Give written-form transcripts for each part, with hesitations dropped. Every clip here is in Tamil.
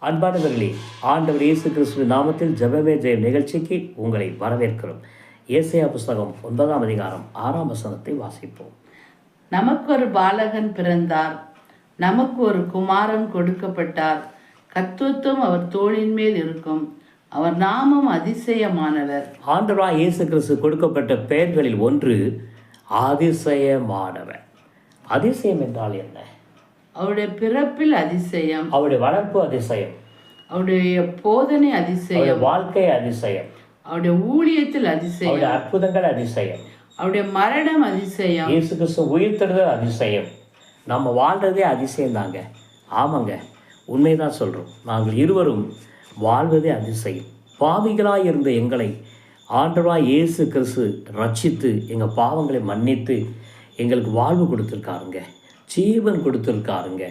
அன்பானவர்களே, ஆண்டவர் இயேசு கிறிஸ்துவின் நாமத்தில் ஜெபமே ஜெயம் நிகழ்ச்சிக்கு உங்களை வரவேற்கிறோம். ஏசாயா புஸ்தகம் 9ஆம் அதிகாரம் 6ஆம் வசனத்தை வாசிப்போம். நமக்கு ஒரு பாலகன் பிறந்தார், நமக்கு ஒரு குமாரன் கொடுக்கப்பட்டார், கர்த்தத்துவம் அவர் தோளின் மேல் இருக்கும், அவர் நாமம் அதிசயமானவர். ஆண்டவராய் இயேசு கிறிஸ்து கொடுக்கப்பட்ட பெயர்களில் ஒன்று அதிசயமானவர். அதிசயம் என்றால் என்ன? அவருடைய பிறப்பில் அதிசயம், அவருடைய வளர்ப்பு அதிசயம், அவருடைய போதனை அதிசயம், வாழ்க்கை அதிசயம், அவருடைய ஊழியத்தில் அதிசயம், அவருடைய அற்புதங்கள் அதிசயம், அவருடைய மரணம் அதிசயம், இயேசு கிறிஸ்து உயிர்த்தெழுதல் அதிசயம். நம்ம வாழ்றதே அதிசயம் தாங்க. ஆமாங்க, உண்மைதான் சொல்கிறோம். நாங்கள் இருவரும் வாழ்வதே அதிசயம். பாவிகளாய் இருந்த எங்களை ஆண்டவராய் இயேசு கிறிஸ்து ரட்சித்து எங்கள் பாவங்களை மன்னித்து எங்களுக்கு வாழ்வு கொடுத்துருக்காருங்க, ஜீவன் கொடுத்துருக்காருங்க.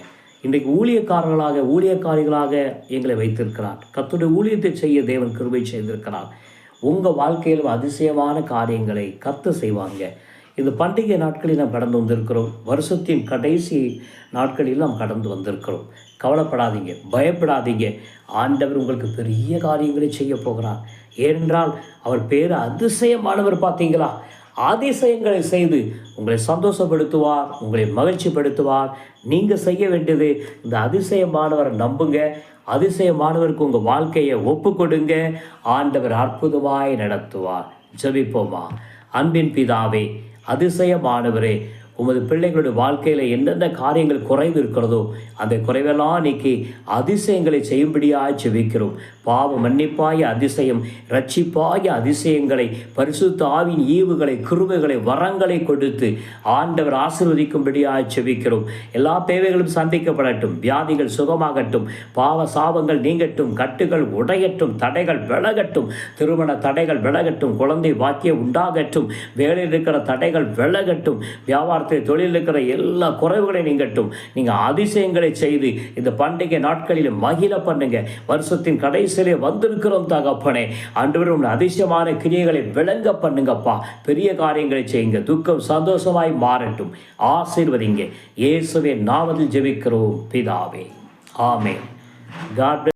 இன்றைக்கு ஊழியக்காரிகளாக எங்களை வைத்திருக்கிறார். கர்த்தருடைய ஊழியத்தை செய்ய தேவன் கிருபை செய்திருக்கிறார். உங்கள் வாழ்க்கையிலும் அதிசயமான காரியங்களை கர்த்தர் செய்வாங்க. இந்த பண்டிகை நாட்களில் நாம் கடந்து வந்திருக்கிறோம். வருஷத்தின் கடைசி நாட்களில் நாம் கடந்து வந்திருக்கிறோம். கவலைப்படாதீங்க, பயப்படாதீங்க. ஆண்டவர் உங்களுக்கு பெரிய காரியங்களை செய்ய போகிறார். ஏனென்றால் அவர் பேர் அதிசயமானவர். பார்த்தீங்களா? அதிசயங்களை செய்து உங்களை சந்தோஷப்படுத்துவார், உங்களை மகிழ்ச்சிப்படுத்துவார். நீங்கள் செய்ய வேண்டியது இந்த அதிசயமானவரை நம்புங்க. அதிசயமானவருக்கு உங்கள் வாழ்க்கையை ஒப்பு கொடுங்க. ஆண்டவர் அற்புதமாய் நடத்துவார். ஜெபிப்போமா. அன்பின் பிதாவே, அதிசயமானவரே, உமது பிள்ளைகளுடைய வாழ்க்கையில் என்னென்ன காரியங்கள் குறைவு இருக்கிறதோ அந்த குறைவெல்லாம் நீக்கி அதிசயங்களை செய்யும்படியாக ஜெபிக்கிறோம். பாவ மன்னிப்பாய அதிசயம், ரட்சிப்பாய அதிசயங்களை, பரிசுத்த ஆவின் ஈவுகளை, கிருபைகளை, வரங்களை கொடுத்து ஆண்டவர் ஆசீர்வதிக்கும்படியாக ஜெபிக்கிறோம். எல்லா தேவைகளும் சந்திக்கப்படட்டும், வியாதிகள் சுகமாகட்டும், பாவ சாபங்கள் நீங்கட்டும், கட்டுகள் உடையட்டும், தடைகள் விலகட்டும், திருமண தடைகள் விலகட்டும், குழந்தை வாக்கியம் உண்டாகட்டும், வேலையில் இருக்கிற தடைகள் விலகட்டும், வியாபாரத்தில் தொழில் இருக்கிற எல்லா குறைவுகளை நீங்கட்டும். நீங்கள் அதிசயங்களை செய்து இந்த பண்டிகை நாட்களில் மகிழ பண்ணுங்க. வருஷத்தின் கடைசியிலே வந்திருக்கிறோம் தகப்பனே. ஆண்டவரே, உங்கள் அதிசயமான கிரியைகளை விளங்க பண்ணுங்கப்பா. பெரிய காரியங்களை செய்யுங்க. துக்கம் சந்தோஷமாய் மாறட்டும். ஆசீர்வதிங்க. இயேசுவின் நாமத்தில் ஜெபிக்கிறோம் பிதாவே. ஆமென். God bless.